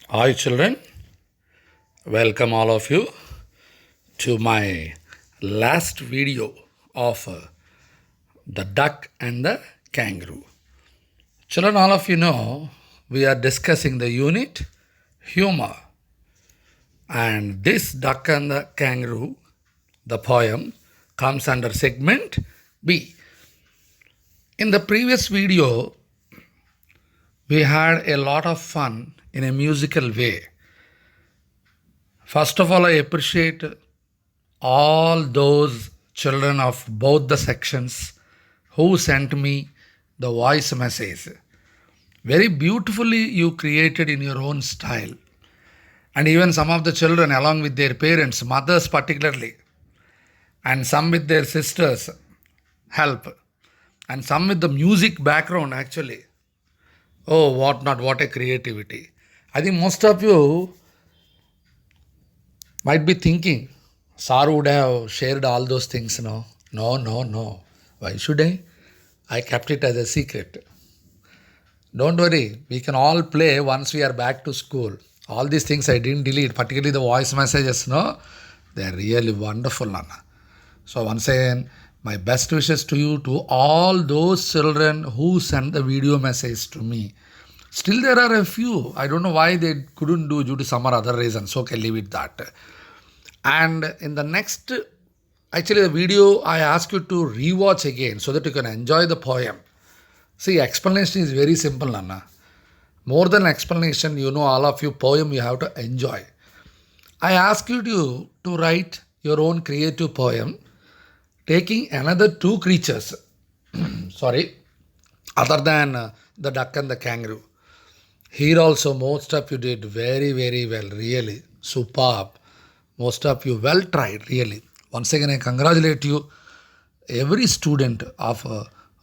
Hi, children. Welcome all of you to my last video of the duck and the kangaroo. Children, all of you know we are discussing the unit humor. And this duck and the kangaroo, the poem, comes under segment B. In the previous video, we had a lot of fun in a musical way. First of all, I appreciate all those children of both the sections who sent me the voice message. Very beautifully you created in your own style. And even some of the children, along with their parents, mothers particularly, and some with their sisters, help, and some with the music background actually. Oh, what not, what a creativity. I think most of you might be thinking, Sir would have shared all those things, no? No, no, no. Why should I? I kept it as a secret. Don't worry, we can all play once we are back to school. All these things I didn't delete, particularly the voice messages, no? They're really wonderful, Nana. So once again, my best wishes to you, to all those children who sent the video message to me. Still there are a few. I don't know why they couldn't do due to some or other reasons. Okay, leave it that. And in the next, actually the video, I ask you to rewatch again so that you can enjoy the poem. See, explanation is very simple, Nana. More than explanation, all of you, poem you have to enjoy. I ask you to write your own creative poem, taking another two creatures, sorry, other than the duck and the kangaroo. Here also, most of you did very, very well, really. Superb. Most of you well tried, really. Once again, I congratulate you, every student of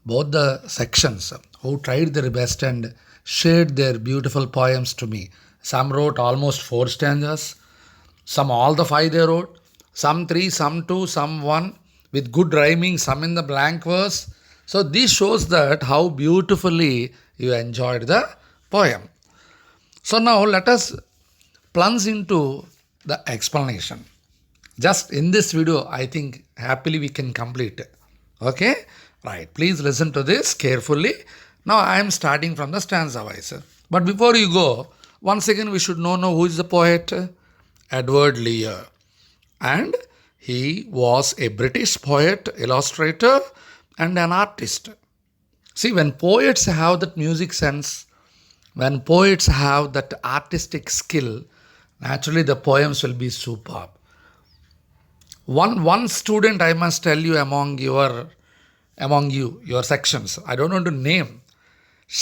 both the sections who tried their best and shared their beautiful poems to me. Some wrote almost 4 stanzas, some all the 5 they wrote, some 3, some 2, some 1, with good rhyming, some in the blank verse. So this shows that how beautifully you enjoyed the poem. So now let us plunge into the explanation. Just in this video, I think happily we can complete it. Okay? Right. Please listen to this carefully. Now I am starting from the stanza wise. But before you go, once again we should know who is the poet? Edward Lear. And he was a British poet, illustrator, and an artist. See, when poets have that music sense, when poets have that artistic skill, naturally the poems will be superb. One student I must tell you among your sections. I don't want to name.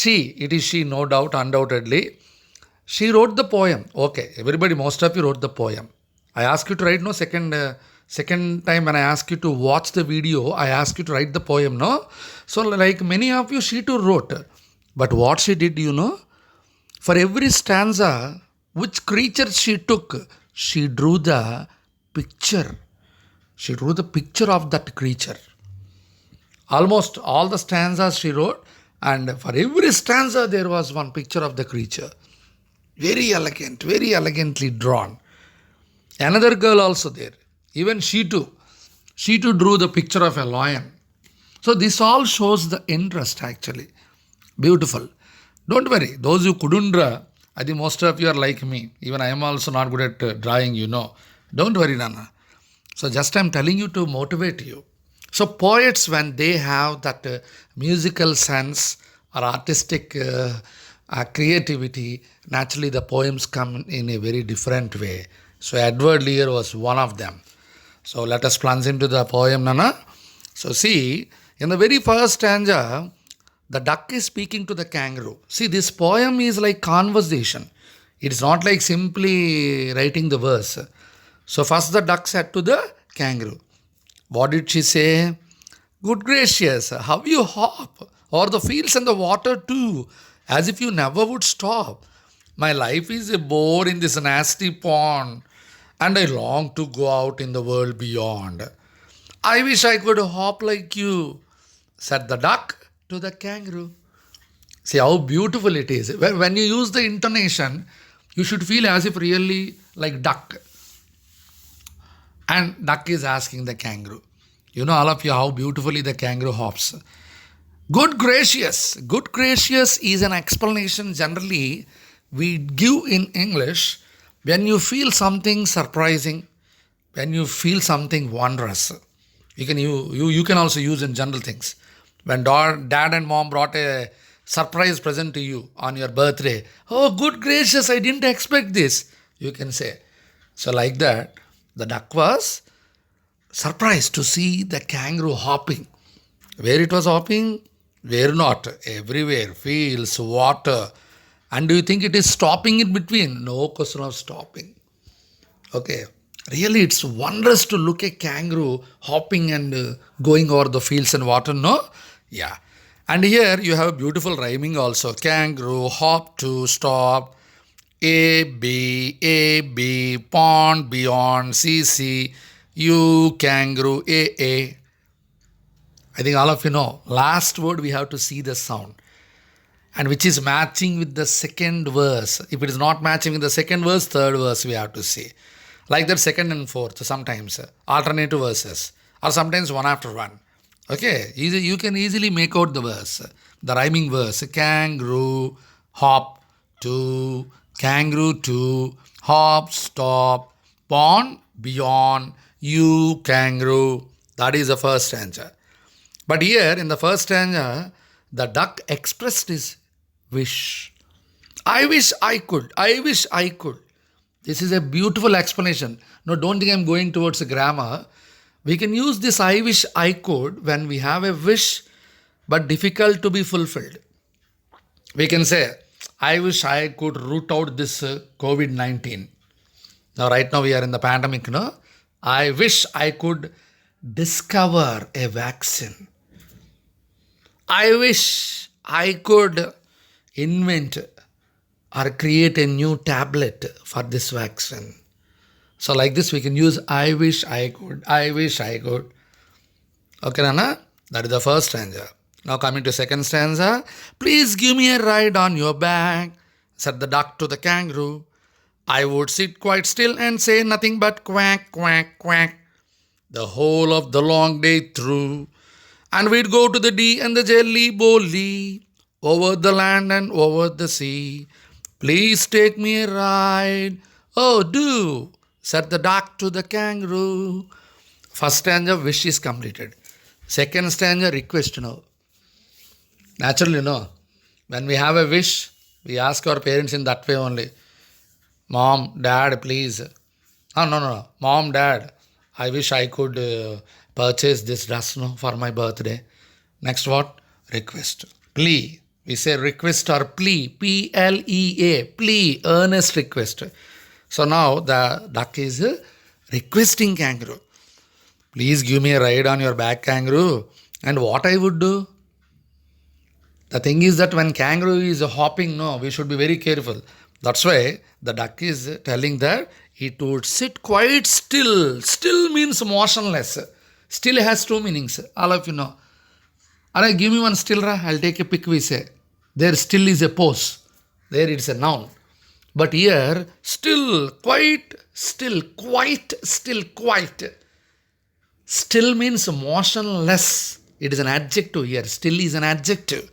It is she, no doubt, undoubtedly. She wrote the poem. Okay, everybody, most of you wrote the poem. I ask you to write second time when I ask you to watch the video, I ask you to write the poem, no? So like many of you, she too wrote. But what she did, for every stanza, which creature she took, she drew the picture. She drew the picture of that creature. Almost all the stanzas she wrote, and for every stanza there was one picture of the creature. Very elegant, very elegantly drawn. Another girl also there. Even she too drew the picture of a lion. So this all shows the interest actually. Beautiful. Don't worry, those who couldn't draw, I think most of you are like me. Even I am also not good at drawing, Don't worry, Nana. So just I'm telling you to motivate you. So poets, when they have that musical sense or artistic creativity, naturally the poems come in a very different way. So Edward Lear was one of them. So let us plunge into the poem, Nana. So see, in the very first stanza, the duck is speaking to the kangaroo. See, this poem is like conversation. It's not like simply writing the verse. So first the duck said to the kangaroo. What did she say? Good gracious, how you hop o'er the fields and the water too, as if you never would stop. My life is a bore in this nasty pond, and I long to go out in the world beyond. I wish I could hop like you, said the duck to the kangaroo. See how beautiful it is. When you use the intonation, You should feel as if really like duck. And duck is asking the kangaroo. You know all of you how beautifully the kangaroo hops. Good gracious is an explanation generally we give in English when you feel something surprising, when you feel something wondrous. You can also use in general things. When dad and mom brought a surprise present to you on your birthday, oh good gracious, I didn't expect this. You can say. So like that, the duck was surprised to see the kangaroo hopping. Where it was hopping? Where not? Everywhere. Fields, water. And do you think it is stopping in between? No question of stopping. Okay. Really, it's wondrous to look at kangaroo hopping and going over the fields and water, no? Yeah. And here you have beautiful rhyming also. Kangaroo, hop to stop. A, B, pond, beyond, C, U, kangaroo, A. I think all of you know. Last word we have to see the sound. And which is matching with the second verse. If it is not matching with the second verse, third verse we have to see. Like that second and fourth, sometimes alternative verses. Or sometimes one after one. Okay, you can easily make out the verse. The rhyming verse. Kangaroo, hop, to, kangaroo to, hop, stop, pond, beyond, you, kangaroo. That is the first stanza. But here in the first stanza, the duck expressed his wish. I wish I could. I wish I could. This is a beautiful explanation. No, don't think I'm going towards a grammar. We can use this I wish I could when we have a wish but difficult to be fulfilled. We can say, I wish I could root out this COVID-19. Now, right now we are in the pandemic, no? I wish I could discover a vaccine. I wish I could invent or create a new tablet for this vaccine. So like this we can use I wish I could. I wish I could. Okay, Nana? That is the first stanza. Now coming to second stanza. Please give me a ride on your back, said the duck to the kangaroo. I would sit quite still and say nothing but quack, quack, quack the whole of the long day through. And we'd go to the D and the Jelly Bolly, over the land and over the sea. Please take me a ride. Oh, do, said the duck to the kangaroo. First stanza, wish is completed. Second stanza, request now. Naturally, when we have a wish, we ask our parents in that way only. Mom, Dad, please. Oh, no. Mom, Dad, I wish I could purchase this dress for my birthday. Next what? Request. Plea. We say request or plea. P-L-E-A. Plea. Earnest request. So now the duck is requesting kangaroo. Please give me a ride on your back, kangaroo. And what I would do? The thing is that when kangaroo is hopping, we should be very careful. That's why the duck is telling that it would sit quite still. Still means motionless. Still has two meanings. All of you know. Alright, give me one still, I'll take a pic, we say. There still is a pose. There it's a noun. But here, still, quite, still, quite, still, quite. Still means motionless. It is an adjective here. Still is an adjective.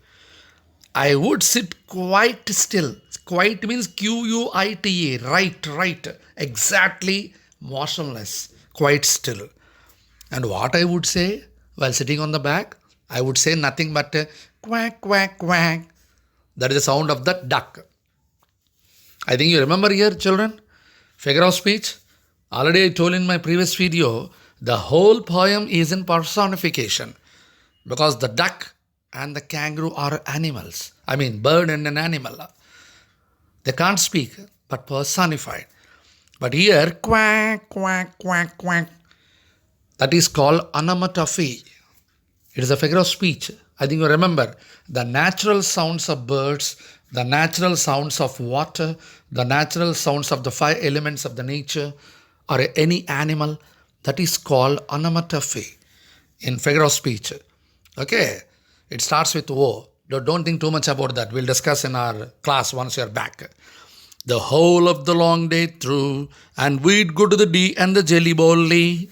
I would sit quite still. Quite means Q-U-I-T-A. Right. Exactly motionless. Quite still. And what I would say while sitting on the back? I would say nothing but quack, quack, quack. That is the sound of the duck. I think you remember here, children. Figure of speech. Already I told in my previous video, the whole poem is in personification. Because the duck and the kangaroo are animals. I mean, bird and an animal. They can't speak, but personified. But here, quack, quack, quack, quack. That is called onomatopoeia. It is a figure of speech. I think you remember the natural sounds of birds, the natural sounds of water, the natural sounds of the 5 elements of the nature or any animal. That is called onomatopoeia in figure of speech. Okay. It starts with O. Don't think too much about that. We'll discuss in our class once you're back. the whole of the long day through, and we'd go to the D and the jelly bolly.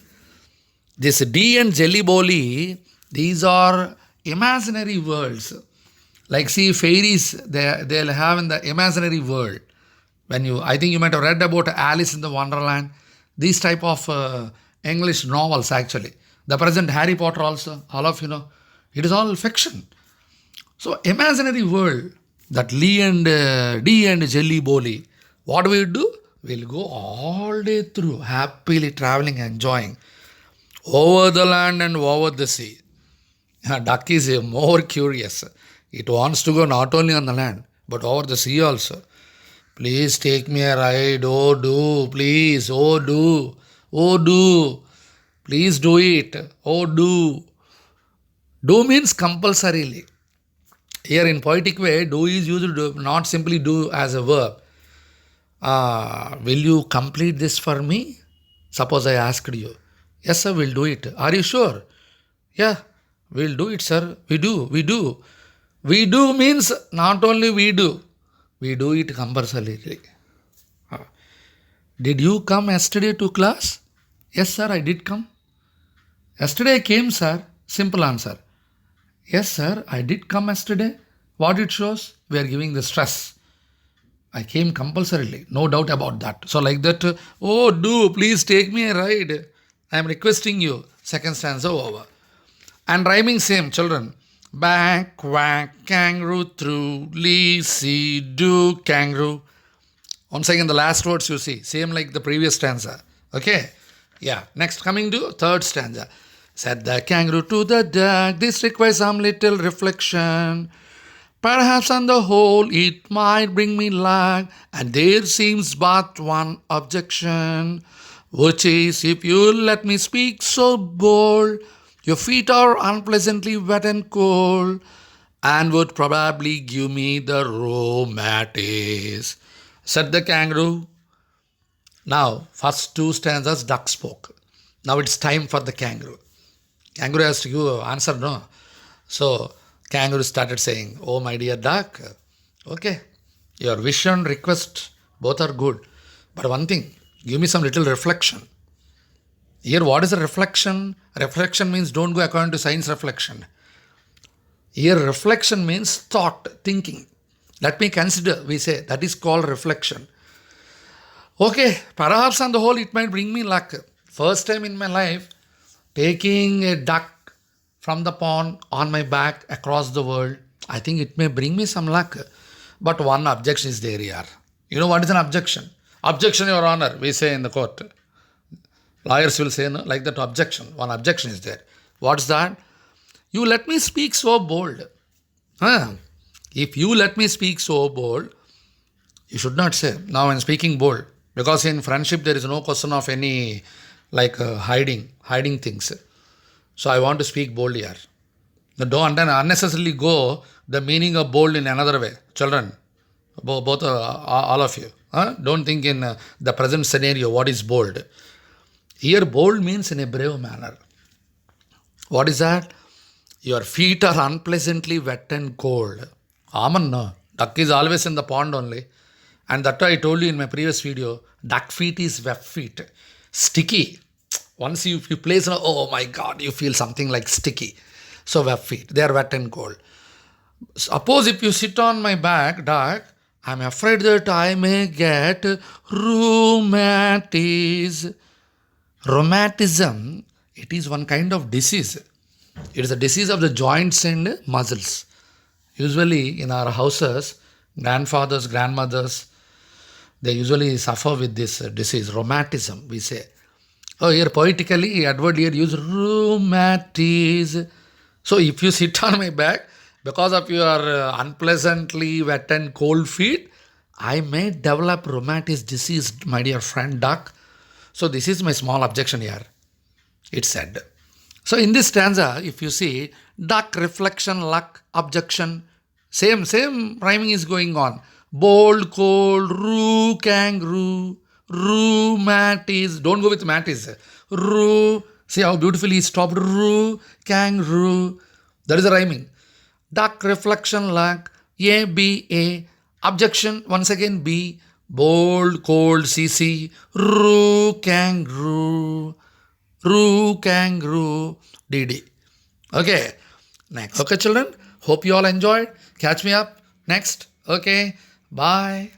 This D and jelly bolly, these are imaginary worlds. Like see fairies, they'll have in the imaginary world. I think you might have read about Alice in the Wonderland. These type of English novels actually. The present Harry Potter also, all of you know. It is all fiction. So imaginary world, that D and jelly bolly. What do we do? We'll go all day through, happily traveling, enjoying. Over the land and over the sea. Duck is more curious. It wants to go not only on the land, but over the sea also. Please take me a ride. Oh, do. Please. Oh, do. Oh, do. Please do it. Oh, do. Do means compulsorily. Here in poetic way, do is used to not simply do as a verb. Will you complete this for me? Suppose I asked you. Yes, sir, we'll do it. Are you sure? Yeah, we'll do it, sir. We do. We do means not only we do it compulsorily. Did you come yesterday to class? Yes, sir, I did come. Yesterday I came, sir. Simple answer. Yes, sir, I did come yesterday. What it shows? We are giving the stress. I came compulsorily. No doubt about that. So like that, oh, do, please take me a ride. I am requesting you. Second stanza over. And rhyming same, children. Back, quack, kangaroo, through, lee, see, do, kangaroo. Once again, the last words you see. Same like the previous stanza. Okay? Yeah. Next, coming to third stanza. Said the kangaroo to the duck, this requires some little reflection. Perhaps on the whole it might bring me luck, and there seems but one objection, which is if you let me speak so bold, your feet are unpleasantly wet and cold, and would probably give me the rheumatis, said the kangaroo. Now, first two stanzas, duck spoke. Now it's time for the kangaroo. Kangaroo has to give an answer, no? So, kangaroo started saying, oh my dear duck, okay, your wish and request, both are good. But one thing, give me some little reflection. Here, what is a reflection? Reflection means don't go according to science reflection. Here, reflection means thought, thinking. Let me consider, we say, that is called reflection. Okay, perhaps on the whole it might bring me luck. First time in my life, taking a duck from the pond on my back across the world, I think it may bring me some luck. But one objection is there here. You know what is an objection? Objection, Your Honor, we say in the court. Lawyers will say, no, like that objection. One objection is there. What's that? You let me speak so bold. If you let me speak so bold, you should not say, now I'm speaking bold. Because in friendship, there is no question of any hiding things. So I want to speak bold here. Don't unnecessarily go the meaning of bold in another way. Children, both all of you. Don't think in the present scenario what is bold. Here bold means in a brave manner. What is that? Your feet are unpleasantly wet and cold. Aman, no. Duck is always in the pond only. And that I told you in my previous video, duck feet is wet feet. Sticky. Once you place, oh my God, you feel something like sticky. So wet feet, they are wet and cold. Suppose if you sit on my back, duck, I'm afraid that I may get rheumatism. Rheumatism, it is one kind of disease. It is a disease of the joints and muscles. Usually in our houses, grandfathers, grandmothers, they usually suffer with this disease, rheumatism, we say. Oh, here poetically, Edward here used rheumatism. So if you sit on my back, because of your unpleasantly wet and cold feet, I may develop rheumatism disease, my dear friend duck. So this is my small objection here, it said. So in this stanza, if you see, duck, reflection, luck, objection, same rhyming is going on. Bold, cold, roo, kangaroo, rheumatism. Don't go with matis. Roo. See how beautifully he stopped. Roo, kangaroo. That is the rhyming. Duck, reflection, luck. A, B, A. Objection, once again B. Bold, cold, CC, roo, kangaroo, DD. Okay, next. Okay, children, hope you all enjoyed. Catch me up next. Okay, bye.